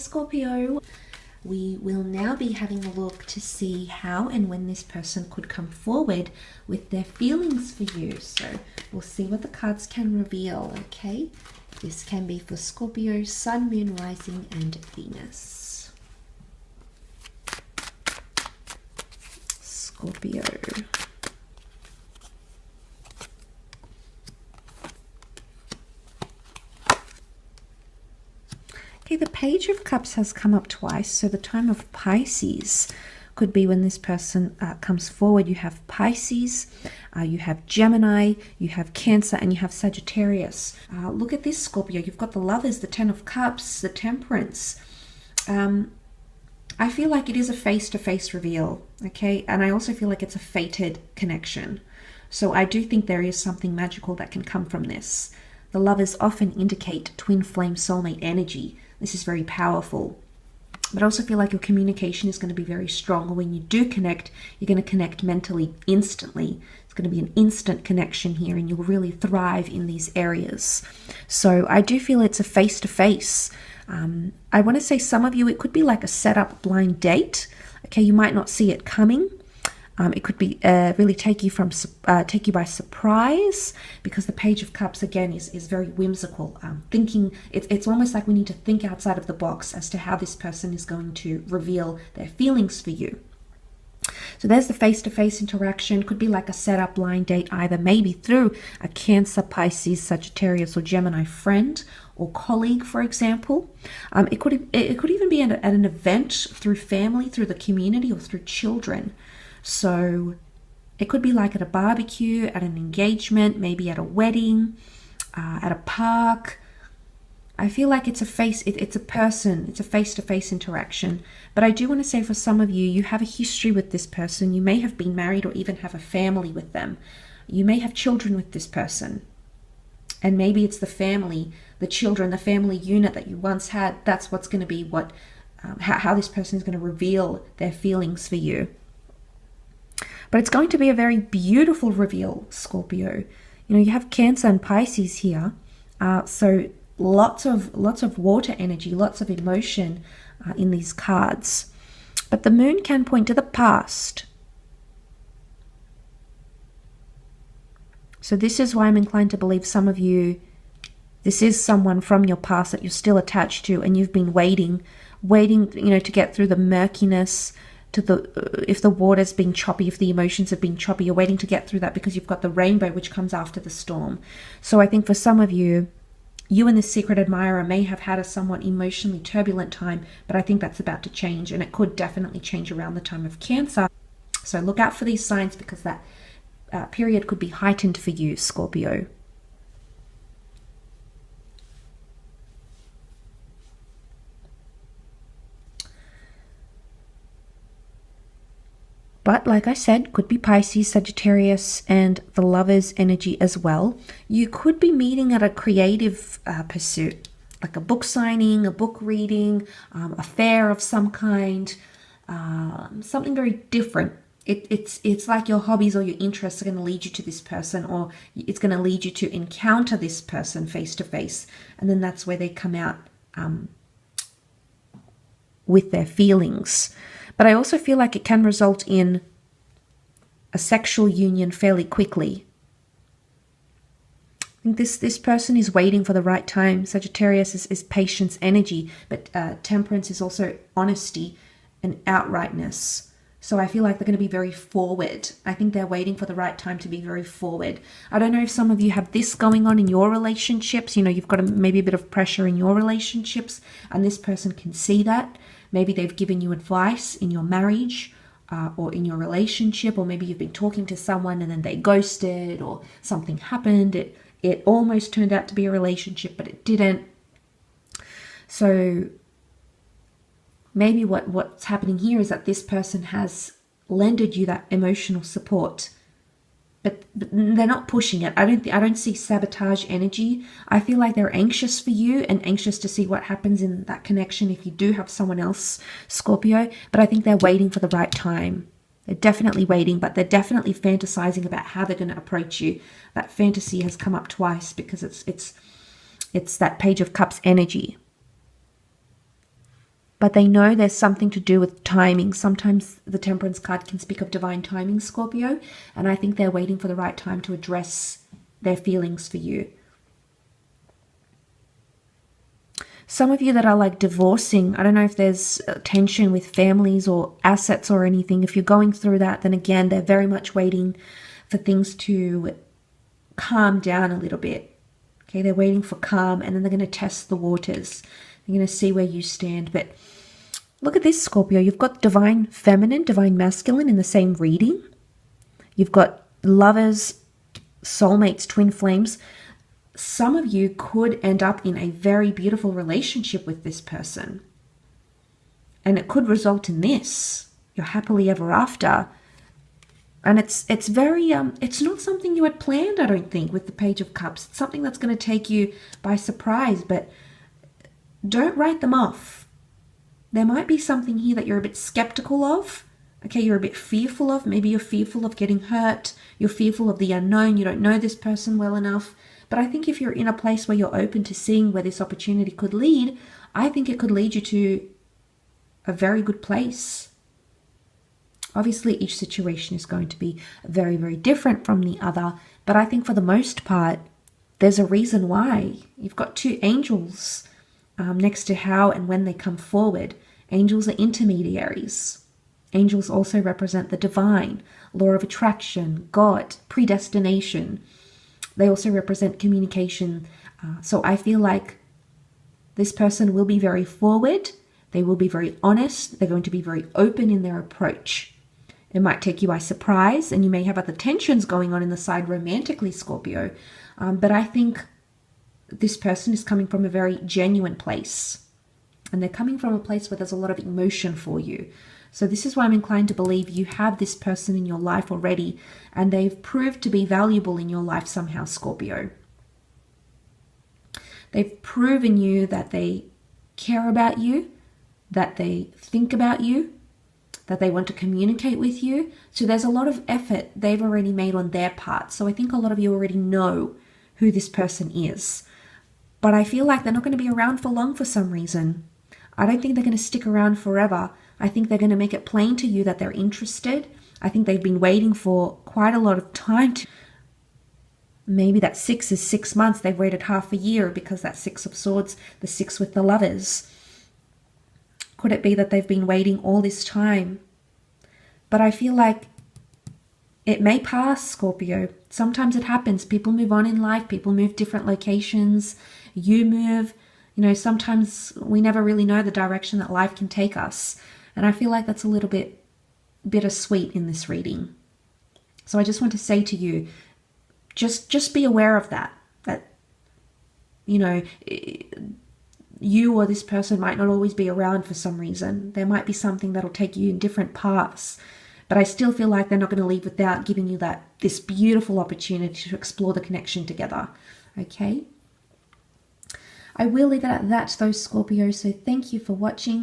Scorpio, we will now be having a look to see how and when this person could come forward with their feelings for you. So we'll see what the cards can reveal, okay? This can be for Scorpio, Sun, Moon, Rising, and Venus. Scorpio. Okay, the Page of Cups has come up twice, so the time of Pisces could be when this person comes forward. You have Pisces, you have Gemini, you have Cancer, and you have Sagittarius. Look at this, Scorpio. You've got the Lovers, the Ten of Cups, the Temperance. I feel like it is a face-to-face reveal, okay? And I also feel like it's a fated connection. So I do think there is something magical that can come from this. The Lovers often indicate twin flame soulmate energy. This is very powerful. But I also feel like your communication is going to be very strong. When you do connect, you're going to connect mentally instantly. It's going to be an instant connection here, and you'll really thrive in these areas. So I do feel it's a face-to-face. I want to say some of you, it could be like a set-up blind date. Okay, you might not see it coming. It could be really take you by surprise, because the Page of Cups again is very whimsical. Thinking it's almost like we need to think outside of the box as to how this person is going to reveal their feelings for you. So there's the face-to-face interaction. Could be like a set-up blind date, either maybe through a Cancer, Pisces, Sagittarius, or Gemini friend or colleague, for example. It could even be at an event, through family, through the community, or through children. So it could be like at a barbecue, at an engagement, maybe at a wedding, at a park. I feel like it's a face-to-face interaction. But I do want to say, for some of you, you have a history with this person. You may have been married or even have a family with them. You may have children with this person. And maybe it's the family, the children, the family unit that you once had. That's what's going to be how this person is going to reveal their feelings for you. But it's going to be a very beautiful reveal, Scorpio. You know, you have Cancer and Pisces here. So lots of water energy, lots of emotion in these cards. But the Moon can point to the past. So this is why I'm inclined to believe some of you, this is someone from your past that you're still attached to, and you've been waiting, to get through the murkiness, if the water's been choppy, if the emotions have been choppy, you're waiting to get through that, because you've got the rainbow which comes after the storm. So I think for some of you, you and this secret admirer may have had a somewhat emotionally turbulent time, but I think that's about to change, and it could definitely change around the time of Cancer. So look out for these signs, because that period could be heightened for you, Scorpio. But like I said, could be Pisces, Sagittarius, and the Lovers energy as well. You could be meeting at a creative pursuit, like a book signing, a book reading, a fair of some kind, something very different. It's like your hobbies or your interests are going to lead you to this person, or it's going to lead you to encounter this person face to face. And then that's where they come out with their feelings. But I also feel like it can result in a sexual union fairly quickly. I think this person is waiting for the right time. Sagittarius is patience energy, but Temperance is also honesty and outrightness. So I feel like they're going to be very forward. I think they're waiting for the right time to be very forward. I don't know if some of you have this going on in your relationships. You know, you've got maybe a bit of pressure in your relationships, and this person can see that. Maybe they've given you advice in your marriage or in your relationship, or maybe you've been talking to someone and then they ghosted, or something happened. It almost turned out to be a relationship, but it didn't. So maybe what's happening here is that this person has lended you that emotional support, but they're not pushing it. I don't see sabotage energy. I feel like they're anxious for you and anxious to see what happens in that connection if you do have someone else, Scorpio. But I think they're waiting for the right time. They're definitely waiting, but they're definitely fantasizing about how they're going to approach you. That fantasy has come up twice, because it's that Page of Cups energy. but they know there's something to do with timing. Sometimes the Temperance card can speak of divine timing, Scorpio, and I think they're waiting for the right time to address their feelings for you. Some of you that are like divorcing, I don't know if there's tension with families or assets or anything. If you're going through that, then again, they're very much waiting for things to calm down a little bit. Okay, they're waiting for calm, and then they're going to test the waters. They're going to see where you stand. But look at this, Scorpio. You've got divine feminine, divine masculine in the same reading. You've got lovers, soulmates, twin flames. Some of you could end up in a very beautiful relationship with this person. And it could result in this. You're happily ever after. And it's very, it's not something you had planned, I don't think, with the Page of Cups. It's something that's going to take you by surprise, but don't write them off. There might be something here that you're a bit skeptical of. Okay, you're a bit fearful of. Maybe you're fearful of getting hurt. You're fearful of the unknown. You don't know this person well enough. But I think if you're in a place where you're open to seeing where this opportunity could lead, I think it could lead you to a very good place. Obviously, each situation is going to be very, very different from the other. But I think for the most part, there's a reason why. You've got two angels next to how and when they come forward. Angels are intermediaries. Angels also represent the divine, law of attraction, God, predestination. They also represent communication. So I feel like this person will be very forward. They will be very honest. They're going to be very open in their approach. It might take you by surprise, and you may have other tensions going on in the side romantically, Scorpio. But I think this person is coming from a very genuine place. And they're coming from a place where there's a lot of emotion for you. So this is why I'm inclined to believe you have this person in your life already, and they've proved to be valuable in your life somehow, Scorpio. They've proven you that they care about you, that they think about you, that they want to communicate with you. So there's a lot of effort they've already made on their part. So I think a lot of you already know who this person is. But I feel like they're not going to be around for long for some reason. I don't think they're going to stick around forever. I think they're going to make it plain to you that they're interested. I think they've been waiting for quite a lot of time. Maybe that 6 is 6 months. They've waited half a year because that 6 of Swords, the 6 with the lovers. Could it be that they've been waiting all this time? But I feel like it may pass, Scorpio. Sometimes it happens. People move on in life. People move different locations. You move. You know, sometimes we never really know the direction that life can take us. And I feel like that's a little bit bittersweet in this reading. So I just want to say to you, just be aware of that. That, you know, you or this person might not always be around for some reason. There might be something that'll take you in different paths. But I still feel like they're not going to leave without giving you this beautiful opportunity to explore the connection together. Okay? I will leave it at that, though, Scorpio. So thank you for watching.